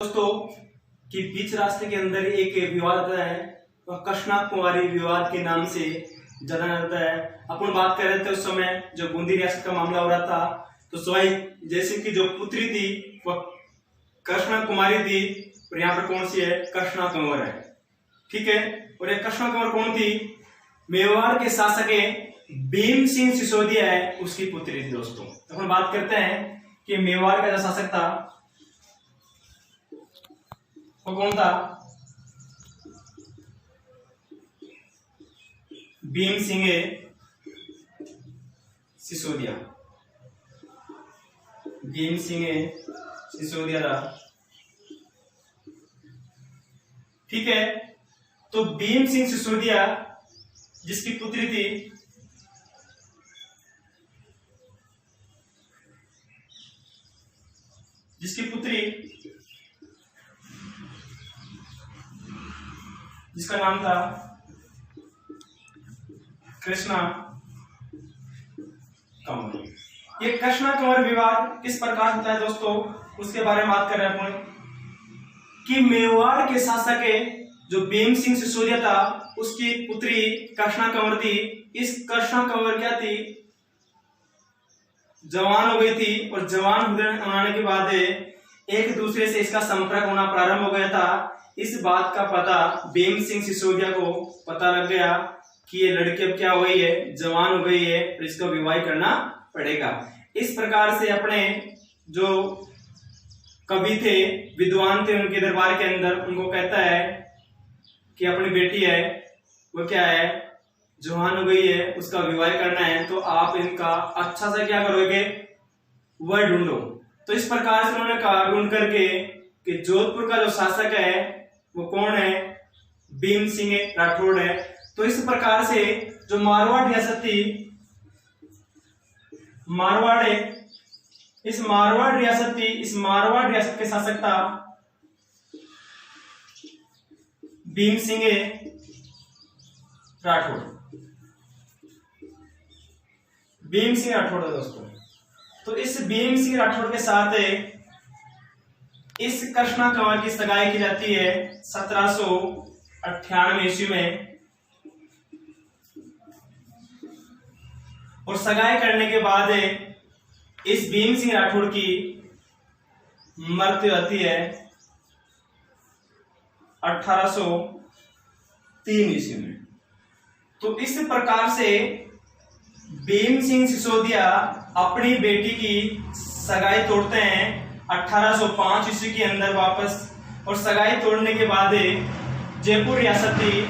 दोस्तों कि बीच रास्ते के अंदर एक विवाद आता है, वह कशनाथ कुमारी विवाद के नाम से जाना जाता है। अपन बात कर रहे थे उस समय जो बूंदी रियासत का मामला हो रहा था, तो सवाई जैसे कि जो पुत्री थी वह कृष्णा कुमारी थी और यहाँ पर कौन सी है, कृष्णा कंवर है। ठीक है, और ये कृष्णा कंवर कौन थी? मेवाड़ के शासक भीम सिंह सिसोदिया है, उसकी पुत्री थी। दोस्तों अपन बात करते हैं कि मेवाड़ का जो शासक था वो कौन था? भीम सिंह सिसोदिया। भीम सिंह सिसोदिया था। ठीक है, तो भीम सिंह सिसोदिया जिसकी पुत्री थी जिसका नाम था कृष्णा कंवर। ये कृष्णा कंवर विवाद किस प्रकार होता है दोस्तों, उसके बारे में बात कर रहे हैं अपन कि मेवाड़ के शासक जो भीम सिंह सिसोदिया था उसकी पुत्री कृष्णा कंवर थी। इस कृष्णा कंवर क्या थी, जवान हो गई थी, और जवान होने के बाद एक दूसरे से इसका संपर्क होना प्रारंभ हो गया था। इस बात का पता भीम सिंह सिसोदिया को पता लग गया कि ये लड़की अब क्या हो गई है, जवान हो गई है, और इसको विवाह करना पड़ेगा। इस प्रकार से अपने जो कवि थे, विद्वान थे, उनके दरबार के अंदर उनको कहता है कि अपनी बेटी है वो क्या है, जवान हो गई है, उसका विवाह करना है, तो आप इनका अच्छा से क्या करोगे, वर ढूंढो। तो इस प्रकार से उन्होंने कहा ढूंढ करके कि जोधपुर का जो शासक है वो कौन है, भीम सिंह राठौड़ है। तो इस प्रकार से जो मारवाड़ रियासत थी, इस मारवाड़ रियासत के शासक था भीम सिंह राठौड़। भीम सिंह राठौड़ दोस्तों, तो इस भीम सिंह राठौड़ के साथ इस कृष्णा कंवर की सगाई की जाती है 1798 ईस्वी में। और सगाई करने के बाद इस भीम सिंह राठौड़ की मृत्यु होती है 1803 ईस्वी में। तो इस प्रकार से भीम सिंह सिसोदिया अपनी बेटी की सगाई तोड़ते हैं 1805 ईस्वी के अंदर वापस। और सगाई तोड़ने के बाद जयपुर रियासत थी,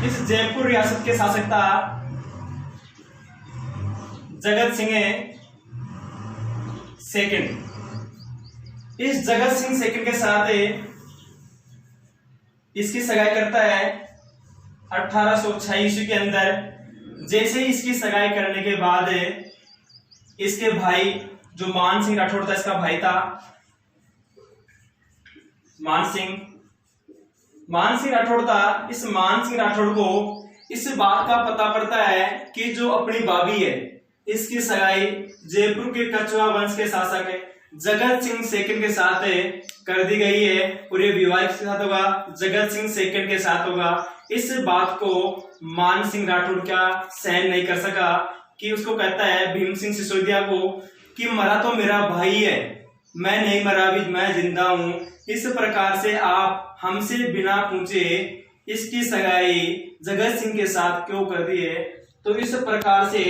इस जयपुर रियासत के शासक था जगत सिंह सेकंड। इस जगत सिंह सेकंड के साथ इसकी सगाई करता है 1806 ईस्वी के अंदर। जैसे ही इसकी सगाई करने के बाद इसके भाई जो मान सिंह राठौड़ था, इसका भाई था मान सिंह राठौड़ था। इस मान सिंह राठौड़ को इस बात का पता पड़ता है कि जो अपनी भाभी है इसकी सगाई जयपुर के कछुआ वंश के शासक जगत सिंह सेकंड के साथ कर दी गई है, और ये विवाह के साथ होगा, जगत सिंह सेकंड के साथ होगा। इस बात को मान सिंह राठौड़ क्या सहन नहीं कर सका कि उसको कहता है भीम सिंह सिसोदिया को कि मरा तो मेरा भाई है, मैं नहीं मरा, भी मैं जिंदा हूं। इस प्रकार से आप हमसे बिना पूछे इसकी सगाई जगत सिंह के साथ क्यों कर दी है। तो इस प्रकार से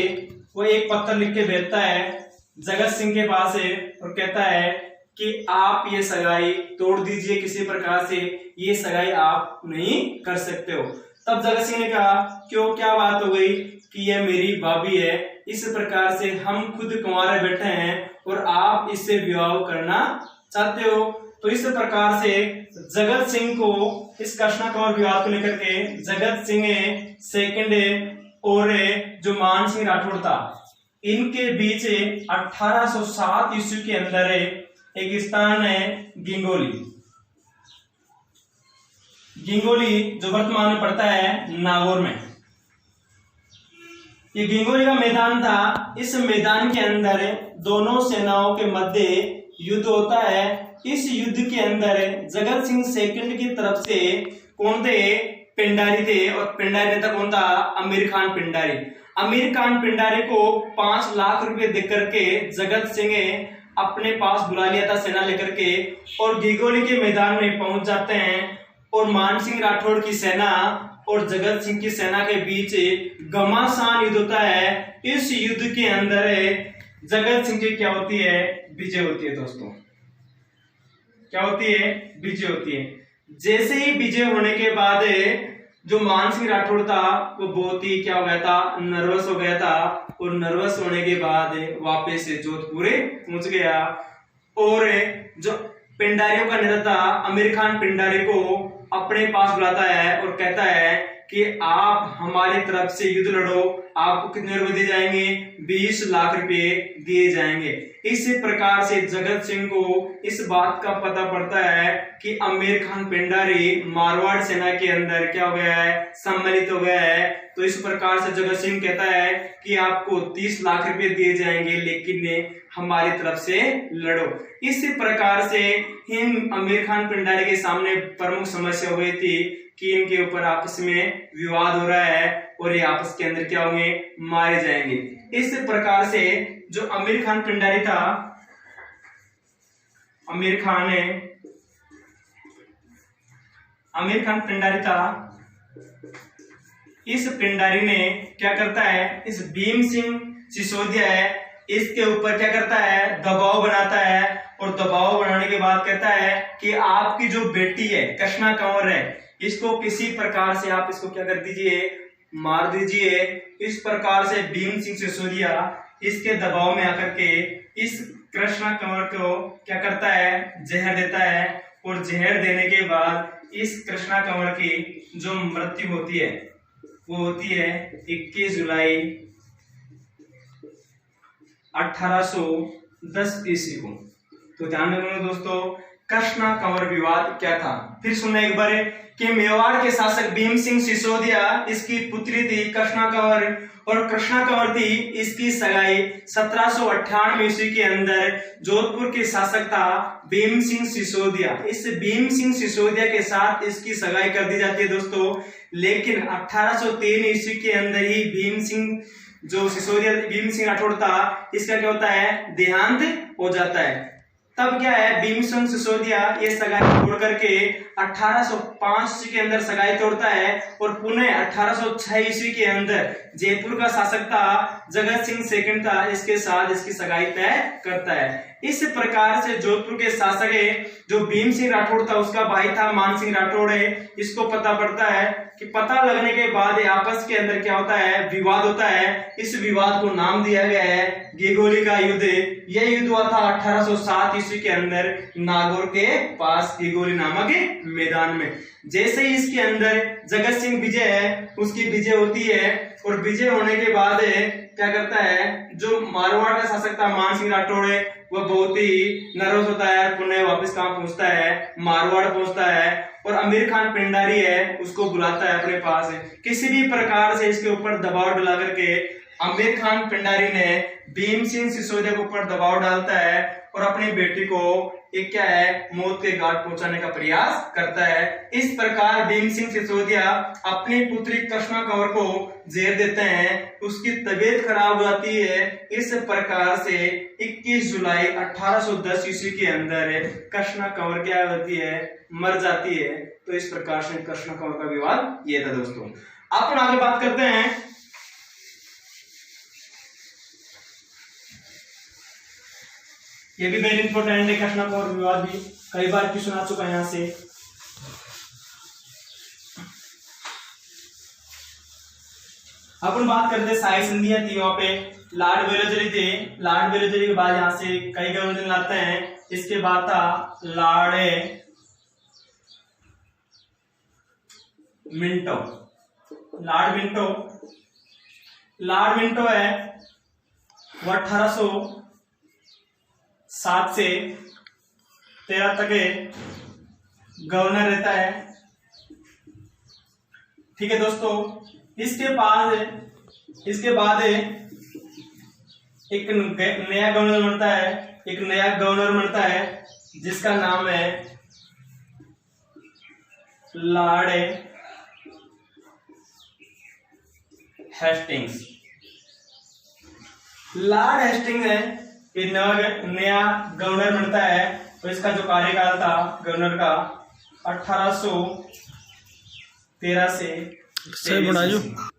वो एक पत्र लिख के भेजता है जगत सिंह के पास और कहता है कि आप ये सगाई तोड़ दीजिए, किसी प्रकार से ये सगाई आप नहीं कर सकते हो। तब जगत सिंह ने कहा क्यों, क्या बात हो गई कि ये मेरी भाभी है, इस प्रकार से हम खुद कुंवारे बैठे हैं और आप इससे विवाह करना चाहते हो। तो इस प्रकार से जगत सिंह को इस कृष्णा कंवर विवाद को लेकर के जगत सिंह सेकंड और जो मान सिंह राठौड़ था इनके बीच 1807 ईस्वी के अंदर एक स्थान है गिंगोली जो वर्तमान में पड़ता है नागौर में। ये गिंगोली का मैदान था। इस मैदान के अंदर दोनों सेनाओं के मध्य युद्ध होता है। इस युद्ध के अंदर जगत सिंह सेकंड की तरफ से कौन थे? पिंडारी थे। और पिंडारी नेता कौन था? आमिर खान पिंडारी। आमिर खान पिंडारी को 5 लाख रुपए दे करके जगत सिंह अपने पास बुला लिया था सेना लेकर के, और घिगोली के मैदान में पहुंच जाते हैं। और मानसिंह राठौड़ की सेना और जगत सिंह की सेना के बीच घमासान युद्ध होता है। इस युद्ध के अंदर जगत सिंह की क्या होती है? विजय होती है दोस्तों। क्या होती है? विजय होती है। जैसे ही विजय होने के बाद जो मानसिंह राठौड़ था वो बहुत ही क्या हो गया था? नर्वस हो गया था। और नर्वस होने के बाद वापस जोधपुर पहुंच गया। और जो पिंडारियों का नेता था आमिर खान पिंडारी को अपने पास बुलाता है और कहता है कि आप हमारी तरफ से युद्ध लड़ो, आपको कितने रुपए दिए जाएंगे? 20 लाख रुपए दिए जाएंगे। इस प्रकार से जगत सिंह को इस बात का पता पड़ता है कि आमिर खान पिंडारी मारवाड़ सेना के अंदर क्या हो गया है? सम्मिलित हो गया है। तो इस प्रकार से जगत सिंह कहता है कि आपको 30 लाख रुपए दिए जाएंगे, लेकिन हमारी तरफ से लड़ो। इस प्रकार से इन आमिर खान पिंडारी के सामने प्रमुख समस्या हुई थी कि इनके ऊपर आपस में विवाद हो रहा है और ये आपस के अंदर क्या होंगे? मारे जाएंगे। इस प्रकार से जो आमिर खान पिंडारी था, आमिर खान पिंडारी था, इस पिंडारी ने क्या करता है? इस भीम सिंह सिसोदिया है इसके ऊपर क्या करता है? दबाव बनाता है। और दबाव बनाने के बाद कहता है कि आपकी जो बेटी है कृष्णा कंवर है, इसको किसी प्रकार से आप इसको क्या कर दीजिए? मार दीजिए। इस प्रकार से भीम सिंह सिसोदिया इसके दबाव में आकर के इस कृष्णा कंवर को क्या करता है? जहर देता है। और जहर देने के बाद इस कृष्णा कंवर की जो मृत्यु होती है वो होती है 21 जुलाई 1810 ईस्वी को। तो ध्यान रखना दोस्तों, कृष्णा कंवर विवाद क्या था? फिर सुनना एक बार कि मेवाड़ के शासक भीम सिंह सिसोदिया इसकी पुत्री थी कृष्णा कंवर, और कृष्णा कंवर थी इसकी सगाई 1798 ईस्वी के अंदर जोधपुर के शासक था भीम सिंह सिसोदिया। इस भीम सिंह सिसोदिया के साथ इसकी सगाई कर दी जाती है दोस्तों। लेकिन 1803 ईस्वी के अंदर ही भीम सिंह जो सिसोदिया भीम सिंह राठौड़ था, इसका क्या होता है? देहांत हो जाता है। तब क्या है? भीम सिंह सिसोदिया ये सगाई तोड़ करके 1805 ईस्वी के अंदर सगाई तोड़ता है। और पुनः 1806 ईस्वी के अंदर जयपुर का शासक था जगत सिंह सेकंड था, इसके साथ इसकी सगाई तय करता है। इस प्रकार से जोधपुर के शासक जो भीम सिंह राठौड़ था उसका भाई था मानसिंह राठौड़ इसको पता पड़ता है कि पता लगने के बाद आपस के अंदर क्या होता है? विवाद होता है। इस विवाद को नाम दिया गया है घिगोली का युद्ध। यह युद्ध हुआ था 1807 ईस्वी के अंदर नागौर के पास घिगोली नामक मैदान में। जैसे ही इसके अंदर जगत सिंह विजय है उसकी विजय होती है। और विजय होने के बाद क्या करता है? जो मारवाड़ का शासक था मानसिंह राठौड़ वह बहुत ही नर्वस होता है। पुनः वापस कहां पहुंचता है? मारवाड़ पहुंचता है। और आमिर खान पिंडारी है उसको बुलाता है अपने पास। किसी भी प्रकार से इसके ऊपर दबाव डाला करके आमिर खान पिंडारी ने भीम सिंह सिसोदिया के ऊपर दबाव डालता है और अपनी बेटी को एक क्या है? मौत के घाट पहुंचाने का प्रयास करता है। इस प्रकार भीम सिंह सिसोदिया अपनी पुत्री कृष्णा कंवर को जहर देते हैं, उसकी तबीयत खराब हो जाती है। इस प्रकार से 21 जुलाई 1810 ईस्वी के अंदर कृष्णा कंवर क्या होती है? मर जाती है। तो इस प्रकार से कृष्णा कंवर का विवाद ये था दोस्तों। अपन आगे बात करते हैं ये भी वेरी इंपॉर्टेंट है। कृष्णा कंवर विवाद भी कई बार क्वेश्चन आ चुका है यहां से। अपन बात करते साई संधियां थी वहां पे लॉर्ड वेलोजरी थे। लॉर्ड वेलोजरी के बाद यहां से कई गवर्नर लाते हैं। इसके बाद था लॉर्ड मिंटो। लॉर्ड मिंटो है वो 1807 से 13 तक गवर्नर रहता है। ठीक है दोस्तों। इसके बाद एक नया गवर्नर बनता है, एक नया गवर्नर बनता है जिसका नाम है लॉर्ड हेस्टिंग्स। लॉर्ड हेस्टिंग्स है ये नया गवर्नर बनता है और इसका जो कार्यकाल था गवर्नर का 1813 से 23।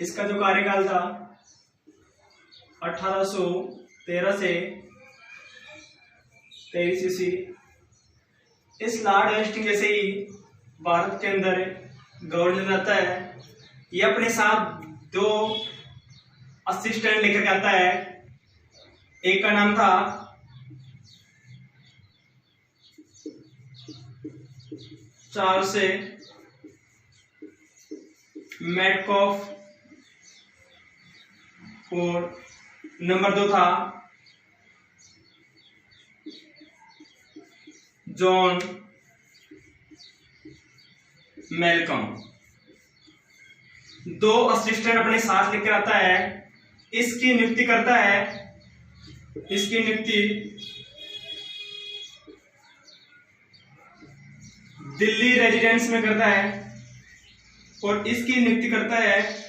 इसका जो कार्यकाल था 1813 से 23 ईस्वी। इस लॉर्ड हेस्टिंग्स जैसे ही भारत के अंदर गवर्नर आता है, ये अपने साथ 2 असिस्टेंट लेकर के आता है। एक का नाम था चार्ल्स मैडकॉफ और नंबर 2 था जॉन मेलकम। 2 असिस्टेंट अपने साथ लेकर आता है। इसकी नियुक्ति करता है, इसकी नियुक्ति दिल्ली रेजिडेंस में करता है और इसकी नियुक्ति करता है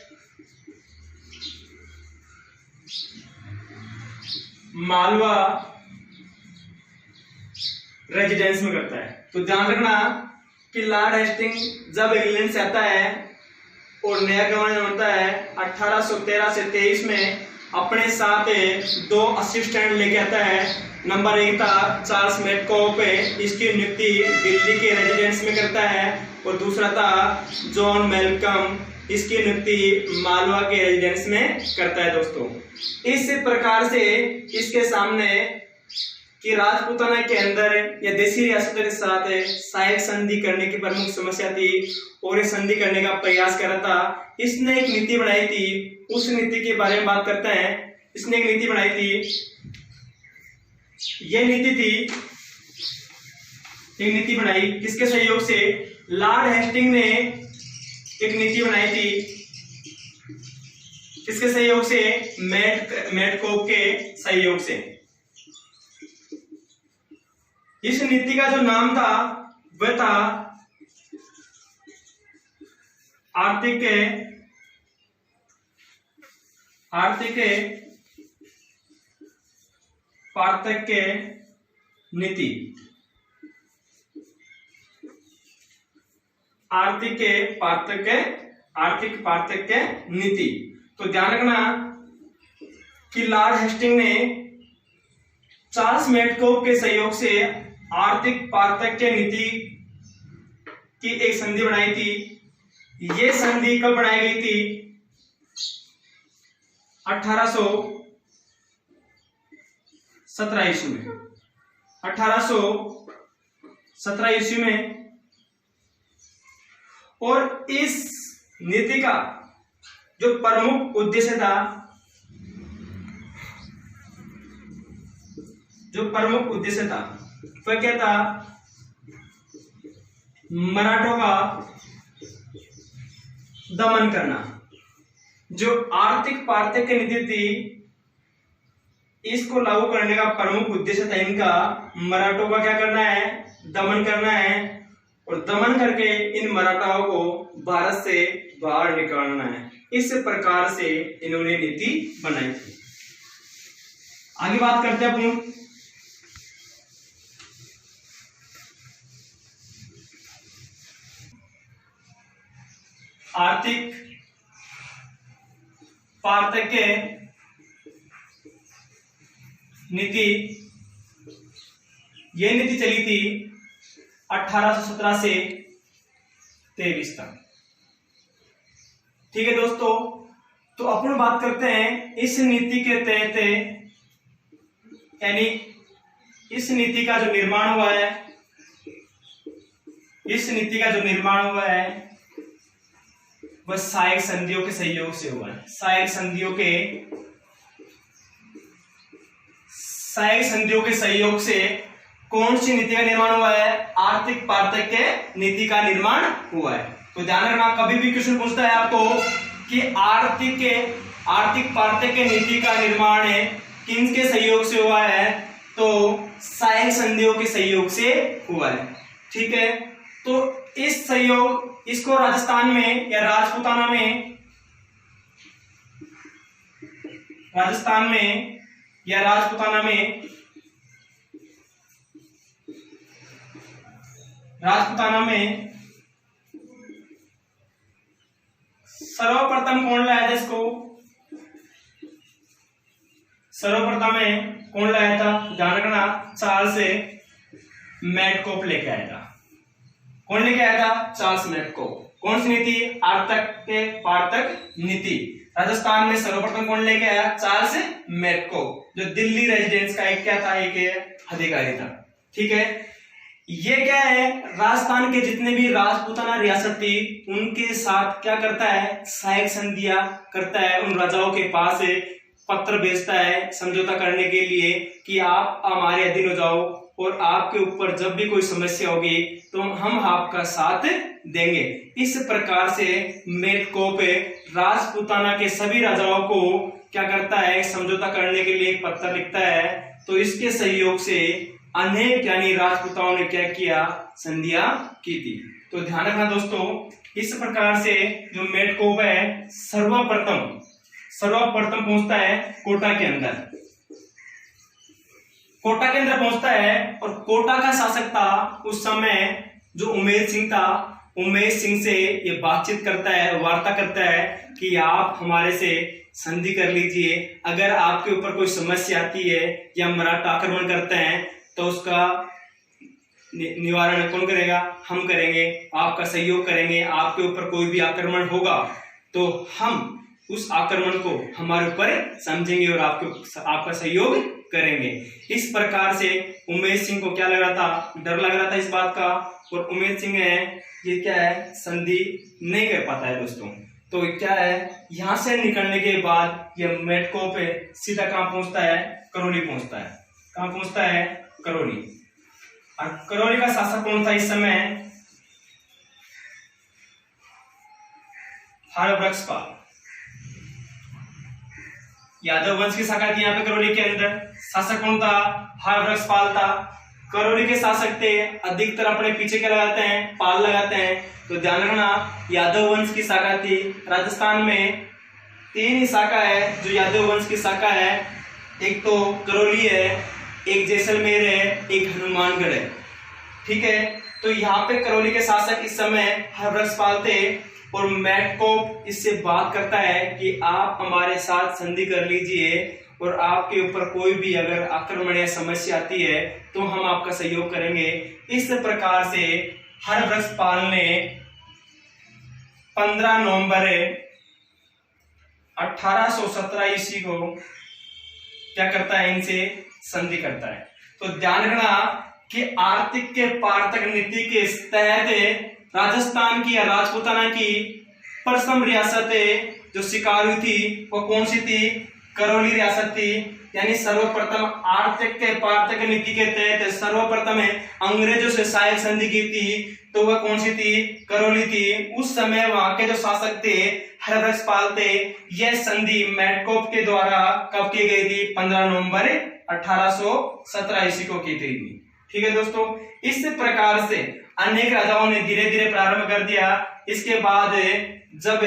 मालवा रेजिडेंस में करता है। तो ध्यान रखना कि लॉर्ड हेस्टिंग्स जब इंग्लैंड से आता है और नया गवर्नर बनता है 1813 से 23 में, अपने साथ 2 असिस्टेंट लेके आता है। नंबर 1 था चार्ल्स मैडकॉफ, इसकी नियुक्ति दिल्ली के रेजिडेंस में करता है और दूसरा था जॉन मेलकम, इसकी नियुक्ति मालवा के रेजिडेंस में करता है। दोस्तों इस प्रकार से इसके सामने कि राजपूताना के अंदर या देशी रियासतों के साथ सहायक संधि करने की प्रमुख समस्या थी और ये संधि करने का प्रयास कर रहा था। इसने एक नीति बनाई थी, उस नीति के बारे में बात करते हैं। इसने एक नीति बनाई थी, यह नीति थी, एक नीति बनाई किसके सहयोग से? लॉर्ड हेस्टिंग्स ने एक नीति बनाई थी, किसके सहयोग से? मैडकॉफ के सहयोग से। इस नीति का जो नाम था वह था आर्थिक पार्थक्य नीति। आर्थिक पार्थक्य नीति। तो ध्यान रखना कि लॉर्ड हेस्टिंग्स ने चार्ल्स मैडकॉफ के सहयोग से आर्थिक पार्थक्य नीति की एक संधि बनाई थी। ये संधि कब बनाई गई थी? 1817 ईस्वी में। 1817 ईस्वी में। और इस नीति का जो प्रमुख उद्देश्य था, वह क्या था? मराठों का दमन करना। जो आर्थिक पार्थक्य नीति थी, इसको लागू करने का प्रमुख उद्देश्य था इनका मराठों का क्या करना है? दमन करना है। और दमन करके इन मराठाओं को भारत से बाहर निकालना है। इस प्रकार से इन्होंने नीति बनाई थी। आगे बात करते हैं अपन आर्थिक पार्थक्य नीति। यह नीति चली थी 1817 से 23 तक। ठीक है दोस्तों, तो अपन बात करते हैं इस नीति के तहत, यानी इस नीति का जो निर्माण हुआ है, वह सहायक संधियों के सहयोग से हुआ है। सहायक संधियों के सहयोग से कौन सी नीति का निर्माण हुआ है? आर्थिक पार्थक्य नीति का निर्माण हुआ है। तो ध्यान रखना, कभी भी क्वेश्चन पूछता है आपको कि आर्थिक पार्थक्य नीति का निर्माण किनके सहयोग से हुआ है, तो सहायक संधियों के सहयोग से हुआ है। ठीक है, तो इस सहयोग इसको राजस्थान में या राजपूताना में सर्वप्रथम कौन लाया था इसको? सर्वप्रथम कौन लाया था? ध्यान रखना, चार्ल्स मैडकोप लेके आया था। कौन लेके आया था? चार्ल्स मैडकोप। कौन सी नीति? आर्थिक पार्थक नीति। राजस्थान में सर्वप्रथम कौन लेके आया? चार्ल्स मैडकोप, जो दिल्ली रेजिडेंस का एक क्या था, एक अधिकारी था। ठीक है, ये क्या है, राजस्थान के जितने भी राजपूताना रियासत थी उनके साथ क्या करता है? सहायक संधियां करता है। उन राजाओं के पास पत्र भेजता है समझौता करने के लिए कि आप हमारे अधीन हो जाओ और आपके ऊपर जब भी कोई समस्या होगी तो हम आपका साथ देंगे। इस प्रकार से मैडकोप राजपूताना के सभी राजाओं को क्या करता है? समझौता करने के लिए एक पत्र लिखता है। तो इसके सहयोग से अनेक यानी राजपूताओं ने क्या किया? संधियां की थी। तो ध्यान रखना दोस्तों, इस प्रकार से जो मैडकोप है सर्वप्रथम पहुंचता है कोटा के अंदर पहुंचता है। और कोटा का शासक था उस समय जो उमेश सिंह था। उमेश सिंह से ये बातचीत करता है, वार्ता करता है कि आप हमारे से संधि कर लीजिए। अगर आपके ऊपर कोई समस्या आती है या मराठा आक्रमण करते हैं तो उसका निवारण कौन करेगा? हम करेंगे, आपका सहयोग करेंगे। आपके ऊपर कोई भी आक्रमण होगा तो हम उस आक्रमण को हमारे ऊपर समझेंगे और आपका सहयोग करेंगे। इस प्रकार से उमेश सिंह को क्या लग रहा था? डर लग रहा था इस बात का। और उमेश सिंह है ये क्या है? संधि नहीं कर पाता है दोस्तों। तो क्या है, यहां से निकलने के बाद ये मैडकोप सीधा कहां पहुंचता है? करौली पहुंचता है। कहां पहुंचता है? करौली। और करौली का शासक कौन था इस समय? हरवृक्षपाल। यादव वंश की शाखा थी यहाँ पे करौली के अंदर। शासक कौन था? हरवृक्षपाल था। करौली के शासक थे, अधिकतर अपने पीछे क्या लगाते हैं? पाल लगाते हैं। तो ध्यान रखना, यादव वंश की शाखा थी। राजस्थान में 3 ही शाखा है जो यादव वंश की शाखा है। एक तो करौली है, एक जैसलमेर है, एक हनुमानगढ़ है। ठीक है, तो यहाँ पे करौली के शासक इस समय हरवृक्षपाल थे। और मैडकोप इससे बात करता है कि आप हमारे साथ संधि कर लीजिए और आपके ऊपर कोई भी अगर आक्रमण या समस्या आती है तो हम आपका सहयोग करेंगे। इस प्रकार से हरवृक्षपाल ने 15 नवंबर 1817 ईस्वी को क्या करता है? इनसे संधि करता है। तो ध्यान रखना कि आर्थिक के पार्थक नीति के तहत राजस्थान की या राजपूताना की प्रथम रियासत जो स्वीकार हुई थी वो कौन सी थी? करौली रियासत थी। यानी सर्वप्रथम आर्थिक के पार्थक नीति के तहत सर्वप्रथम अंग्रेजों से सहायक संधि की थी तो वह कौन सी थी? करौली थी। उस समय वहां के जो शासक थे हरवृक्षपाल थे। यह संधि मैडकोप के द्वारा कब की गई थी? 15 नवंबर 1817 ईस्वी को की गई थी। ठीक है दोस्तों, इस प्रकार से अनेक राजाओं ने धीरे धीरे प्रारंभ कर दिया। इसके बाद जब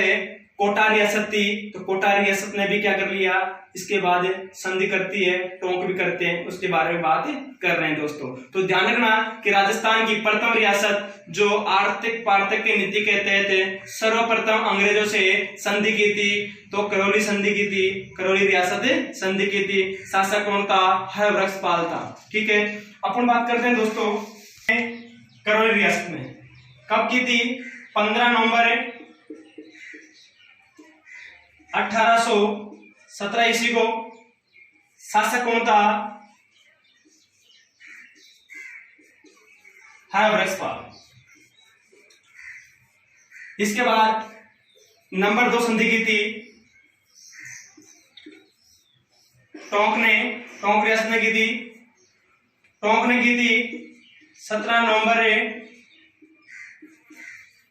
कोटा रियासत थी तो कोटा रियासत ने भी क्या कर लिया? इसके बाद संधि करती है, टोंक भी करते हैं, उसके बारे में बात कर रहे हैं दोस्तों। तो ध्यान रखना कि राजस्थान की प्रथम रियासत जो आर्थिक पार्थक्य नीति के तहत सर्वप्रथम अंग्रेजों से संधि की थी तो करौली संधि की थी, करौली रियासत संधि की थी। शासक कौन था? हरवृक्षपाल था। ठीक है, अपन बात करते हैं दोस्तों करौली रियासत में कब की थी? 15 नवंबर 1817 ईस्वी को। शासक कौन था? हरवृक्षपाल। इसके बाद नंबर 2 संधि की थी टोंक रियासत ने की थी। टोंक ने की थी 17 नवंबर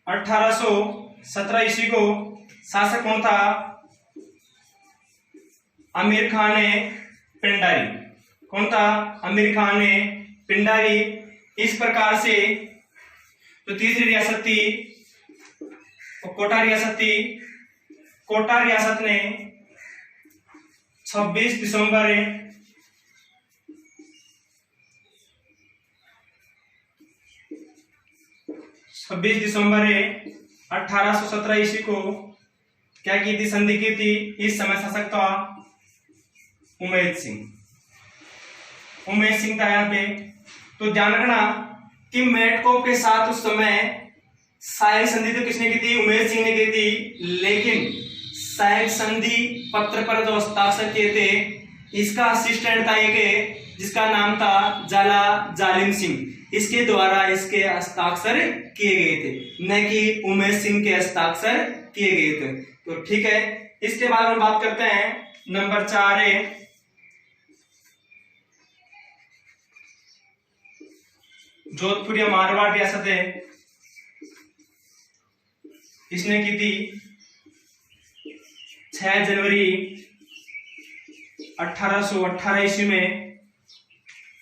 1817 ईस्वी को। शासक कौन था? आमिर खान पिंडारी। कौन था? आमिर खान पिंडारी। इस प्रकार से जो तीसरी रियासत थी वो कोटा रियासत थी। कोटा रियासत ने 26 दिसंबर 1817 ईस्वी को क्या की थी? संधि की थी। इस समय शासक था उमेद सिंह। उमेद सिंह था यहाँ पे। तो ध्यान रखना कि मेटकोप के साथ उस समय सहायक संधि तो किसने की थी? उमेद सिंह ने की थी। लेकिन सहायक संधि पत्र पर जो हस्ताक्षर किए थे इसका असिस्टेंट था एक जिसका नाम था जाला जालिम सिंह। इसके द्वारा इसके हस्ताक्षर किए गए थे, न कि उमेश सिंह के हस्ताक्षर किए गए थे। तो ठीक है, इसके बाद हम बात करते हैं नंबर 4 जोधपुर या मारवाड़ रियासत है। इसने की थी 6 जनवरी 1818 ईस्वी में।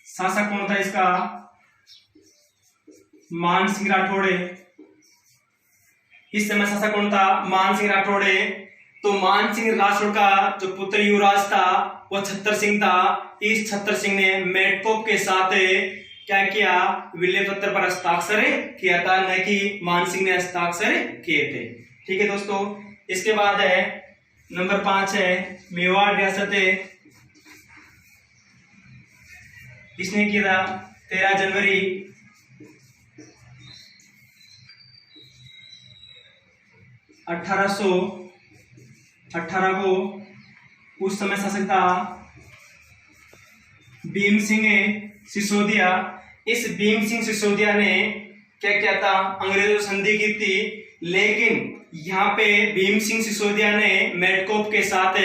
शासक कौन था इसका? मान सिंह राठौड़े। इस समय शासक कौन था? मान सिंह राठौड़े। तो मान सिंह राठौड़ का जो पुत्र युवराज था वो छत्तर सिंह था। इस छत्तर सिंह ने मेटकोप के साथ क्या किया? विले पत्र पर हस्ताक्षर किया था, न कि मान सिंह ने हस्ताक्षर किए थे। ठीक है दोस्तों, इसके बाद है नंबर 5 है मेवाड़ रियासत है। इसने किया था 13 जनवरी 1818 को। उस समय शासक था भीम सिंह सिसोदिया। इस भीम सिंह सिसोदिया ने क्या किया था? अंग्रेजों से संधि की थी। लेकिन यहाँ पे भीम सिंह सिसोदिया ने मेटकोप के साथ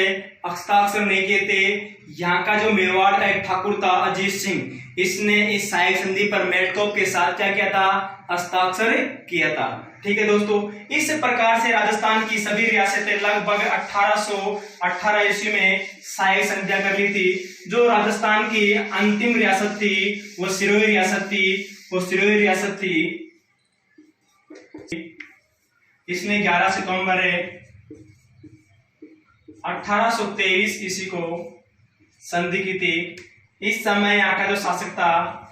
हस्ताक्षर नहीं किए थे। यहाँ का जो मेवाड़ का एक ठाकुर था अजीत सिंह, इसने इस सहायक संधि पर मेटकोप के साथ क्या किया था? हस्ताक्षर किया था। ठीक है दोस्तों, इस प्रकार से राजस्थान की सभी रियासतें लगभग 1818 ईस्वी में सहायक संधियां कर ली थी। जो राजस्थान की अंतिम रियासत थी वो सिरोही रियासत थी। इसने 11 सितंबर 1823 ईस्वी को संधि की थी। इस समय यहाँ का जो शासक था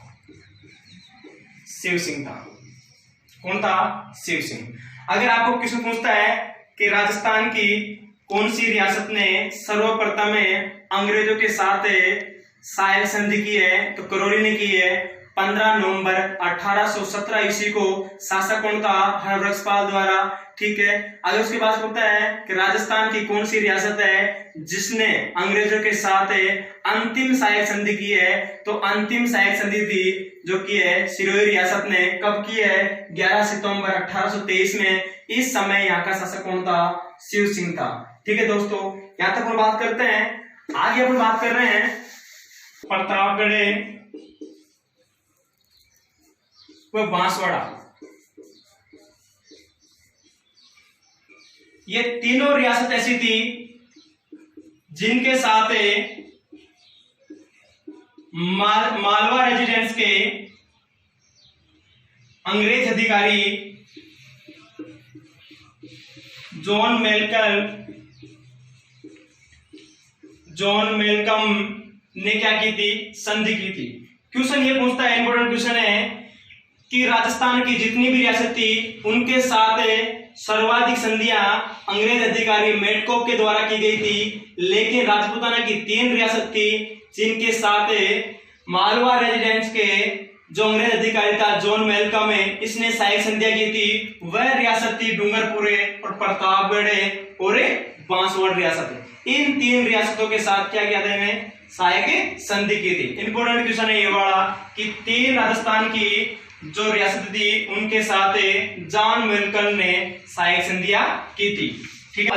शिव सिंह था। कौन था? शिव सिंह। अगर आपको किसी पूछता है कि राजस्थान की कौन सी रियासत ने सर्वप्रथम अंग्रेजों के साथ सहायक संधि की है, तो करौली ने की है। 15 नवंबर 1817 ईस्वी को शासक कौन था? हरबख्शपाल द्वारा। ठीक है, अगर उसके बाद होता है कि राजस्थान की कौन सी रियासत है जिसने अंग्रेजों के साथ अंतिम सहायक संधि की है, तो अंतिम सहायक संधि थी जो की है सिरोही रियासत ने। कब की है? 11 सितंबर 1823 में। इस समय यहाँ का शासक कौन था? शिव सिंह था। ठीक है दोस्तों, यहाँ तक हम बात करते हैं। आगे अपन बात कर रहे हैं प्रतापगढ़ व बांसवाड़ा। ये तीनों रियासत ऐसी थी जिनके साथ मालवा रेजिडेंस के अंग्रेज अधिकारी जॉन मेलकम ने क्या की थी? संधि की थी। क्वेश्चन ये पूछता है, इंपॉर्टेंट क्वेश्चन है कि राजस्थान की जितनी भी रियासत थी उनके साथ सर्वाधिक संधियां अंग्रेज अधिकारी मेटकोप के द्वारा की गई थी। लेकिन राजपूताना की 3 रियासत थी जिनके साथ मालवा रेजिडेंस के जो अंग्रेज अधिकारी था जॉन मेलकम इसने सहायक संधियां की थी। वह रियासत थी डूंगरपुर और प्रतापगढ़ और बांसवाड़ा रियासत। इन 3 रियासतों के साथ क्या किया था? इन्हें सहायक संधि की थी। इंपोर्टेंट क्वेश्चन है ये वाला कि 3 राजस्थान की जो रियासत थी उनके साथ जॉन मेलकम ने सहायक संधियां की थी। ठीक है,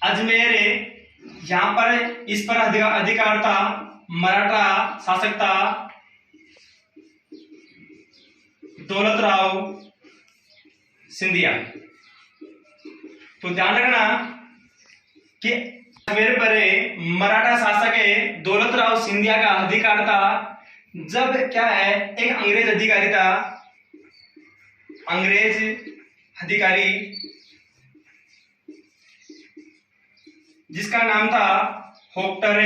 अजमेर यहां पर इस पर अधिकार था मराठा शासक था दौलत राव सिंधिया। तो ध्यान रखना कि अजमेर पर मराठा शासक दौलतराव सिंधिया का अधिकार था। जब क्या है, एक अंग्रेज अधिकारी था, अंग्रेज अधिकारी जिसका नाम था होक्टर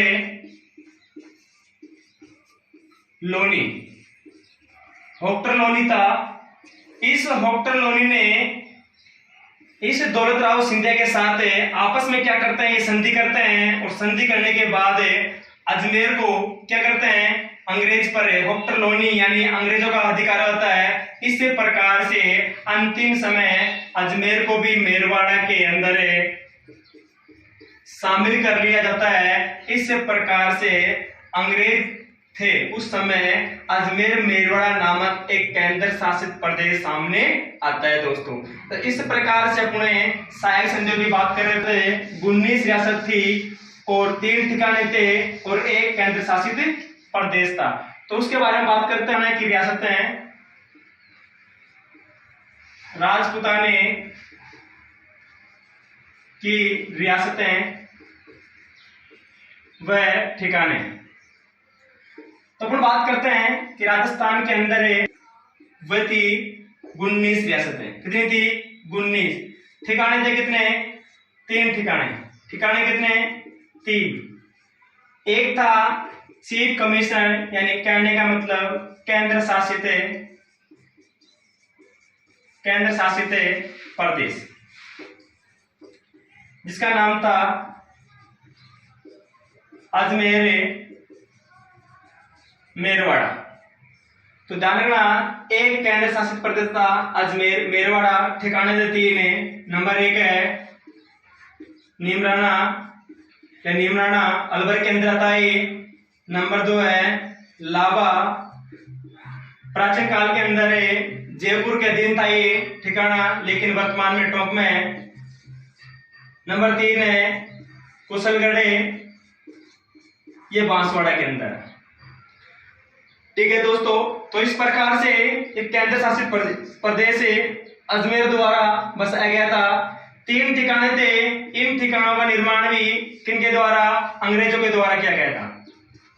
लोनी। होक्टर लोनी था। इस होक्टर लोनी ने इस दौलतराव सिंधिया के साथ आपस में क्या करते हैं, ये संधि करते हैं, और संधि करने के बाद अजमेर को क्या करते हैं, अंग्रेज पर होक्टर लोनी यानी अंग्रेजों का अधिकार होता है। इस प्रकार से अंतिम समय अजमेर को भी मेरवाड़ा के अंदर शामिल कर लिया जाता है। इस प्रकार से अंग्रेज थे उस समय अजमेर मेरवाड़ा नामक एक केंद्र शासित प्रदेश सामने आता है दोस्तों। तो इस प्रकार से अपने सहायक संधियों की बात कर रहे थे। 19 रियासत थी और 3 ठिकाने थे और एक केंद्र शासित प्रदेश था। तो उसके बारे में बात करते हैं कि रियासतें, राजपूताने की रियासतें व ठिकाने। तो अपन बात करते हैं कि राजस्थान के अंदर वह थी 19 रियासतें। कितनी थी? 19। ठिकाने थे कितने? 3 ठिकाने। ठिकाने कितने? 3। एक था चीफ कमिश्नर, यानी कहने का मतलब केंद्र शासित प्रदेश, जिसका नाम था अजमेर मेरवाड़ा। तो ध्यान रखना, एक केंद्र शासित प्रदेश था अजमेर मेरवाड़ा। ठिकाने थे 3। नंबर 1 है नीमराना अलवर के अंदर आता है। नंबर 2 है लाबा, प्राचीन काल के अंदर जयपुर के अधीन था ये ठिकाना, लेकिन वर्तमान में टोंक में है। नंबर 3 है कुशलगढ़, ये बांसवाड़ा के अंदर। ठीक है दोस्तों, तो इस प्रकार से एक केंद्र शासित प्रदेश अजमेर द्वारा बसाया गया था। 3 ठिकाने थे। इन ठिकानों का निर्माण भी किनके द्वारा? अंग्रेजों के द्वारा किया गया था।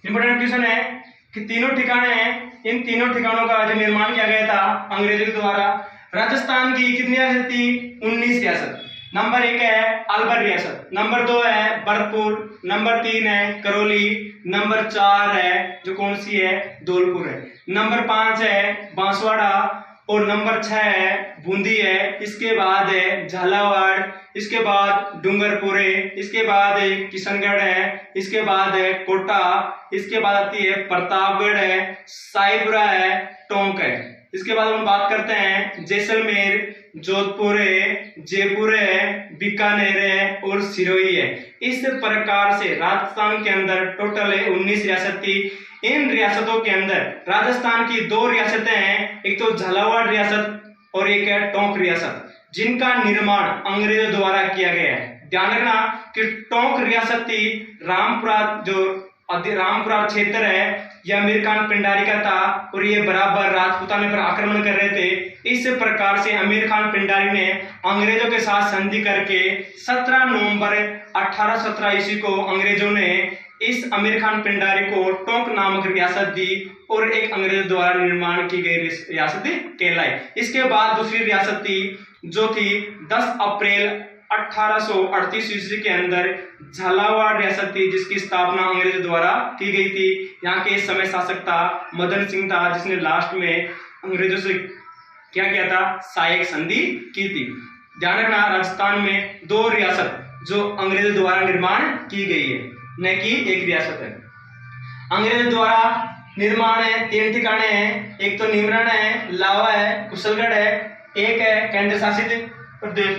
इंपोर्टेंट क्वेश्चन है कि तीनों ठिकाने हैं, इन तीनों ठिकानों का जो निर्माण किया गया था अंग्रेजों के द्वारा। राजस्थान की कितनी रियासत थी? 19 रियासत। नंबर 1 है अलवर रियासत, नंबर 2 है भरतपुर, नंबर 3 है करौली, नंबर 4 है जो कौन सी है? धौलपुर है, नंबर 5 है बांसवाड़ा, और नंबर 6 है बूंदी है। इसके बाद है झालावाड़, इसके बाद डूंगरपुर है, इसके बाद है किशनगढ़ है, इसके बाद है कोटा, इसके बाद आती है प्रतापगढ़ है, साहिबरा है, टोंक है। इसके बाद हम बात करते हैं जैसलमेर, जोधपुर है, जयपुर है, बीकानेर है और सिरोही है। इस प्रकार से राजस्थान के अंदर टोटल 19 रियासत थी। इन रियासतों के अंदर राजस्थान की 2 रियासतें हैं, एक तो झालावाड़ रियासत और एक है टोंक रियासत, जिनका निर्माण अंग्रेजों द्वारा किया गया है। ध्यान रखना कि टोंक रियासत थी रामपुरा क्षेत्र है, यह अमीर खान पिंडारी का था और ये बराबर राजपूताने पर आक्रमण कर रहे थे। इस प्रकार से अमीर खान पिंडारी ने अंग्रेजों के साथ संधि करके 17 नवंबर 1817 ईस्वी को अंग्रेजों ने इस अमीर खान पिंडारी को टोंक नामक रियासत दी और एक अंग्रेजों द्वारा निर्माण की गई रियासत कहलाई। इसके बाद दूसरी रियासत थी जो थी 10 अप्रैल 1838 ईस्वी के अंदर झालावाड़ रियासत थी, जिसकी स्थापना अंग्रेजों द्वारा की गई थी। यहाँ के समय शासक था मदन सिंह था, जिसने लास्ट में अंग्रेजों से क्या किया था? सहायक संधि की थी। ध्यान रखना, राजस्थान में 2 रियासत जो अंग्रेजों द्वारा निर्माण की गई है, न कि एक रियासत है। अंग्रेजों द्वारा निर्माण है 3 ठिकाने हैं, एक तो नीमराना है, लावा है, कुशलगढ़ है, एक है केंद्र शासित प्रदेश।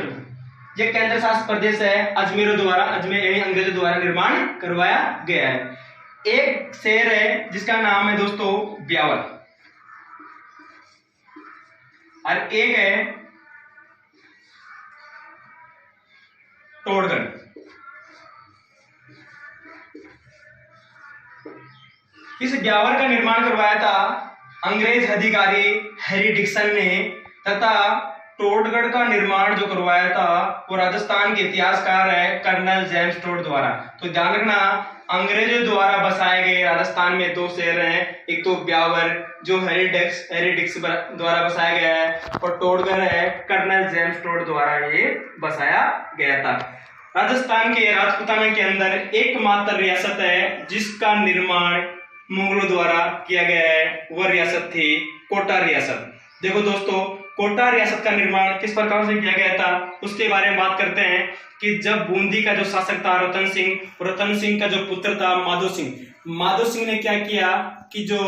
ये केंद्र शासित प्रदेश है अजमेर यानी अंग्रेजों द्वारा निर्माण करवाया गया है। एक शहर है जिसका नाम है दोस्तों ब्यावर, और एक है टोडगढ़। इस ब्यावर का निर्माण करवाया था अंग्रेज अधिकारी हैरी डिक्सन ने, तथा टोडगढ़ का निर्माण जो करवाया था वो राजस्थान के इतिहासकार है कर्नल जेम्स टोड द्वारा। तो ध्यान रखना, अंग्रेजों द्वारा बसाए गए राजस्थान में दो शहर हैं, एक तो ब्यावर जो हेरिडिक्स द्वारा बसाया गया है, और टोडगढ़ है कर्नल जेम्स टोड द्वारा ये बसाया गया था। राजस्थान के राजपूताना के अंदर एकमात्र रियासत है जिसका निर्माण मुगलों द्वारा किया गया है, वह रियासत थी कोटा रियासत। देखो दोस्तों, कोटा रियासत का निर्माण किस प्रकार से किया गया था उसके बारे में बात करते हैं कि जब बूंदी का जो शासक था रतन सिंह का जो पुत्र था माधो सिंह ने क्या किया कि जो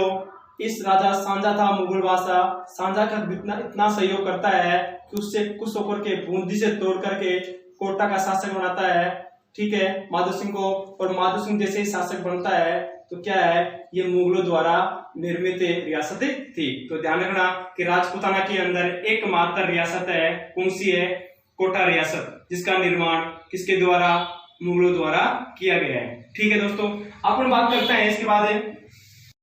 इस राजा सांझा था मुगल बादशाह, सांझा का इतना सहयोग करता है कि उससे खुश होकर के बूंदी से तोड़ करके कोटा का शासक बनाता है, ठीक है, माधो सिंह को। और माधो सिंह जैसे ही शासक बनता है तो क्या है, ये मुगलों द्वारा निर्मित रियासत थी। तो ध्यान रखना कि राजपूताना के अंदर एकमात्र रियासत है, कौन सी है, कोटा रियासत, जिसका निर्माण किसके द्वारा, मुगलों द्वारा किया गया है। ठीक है दोस्तों, अपन बात करते हैं इसके बाद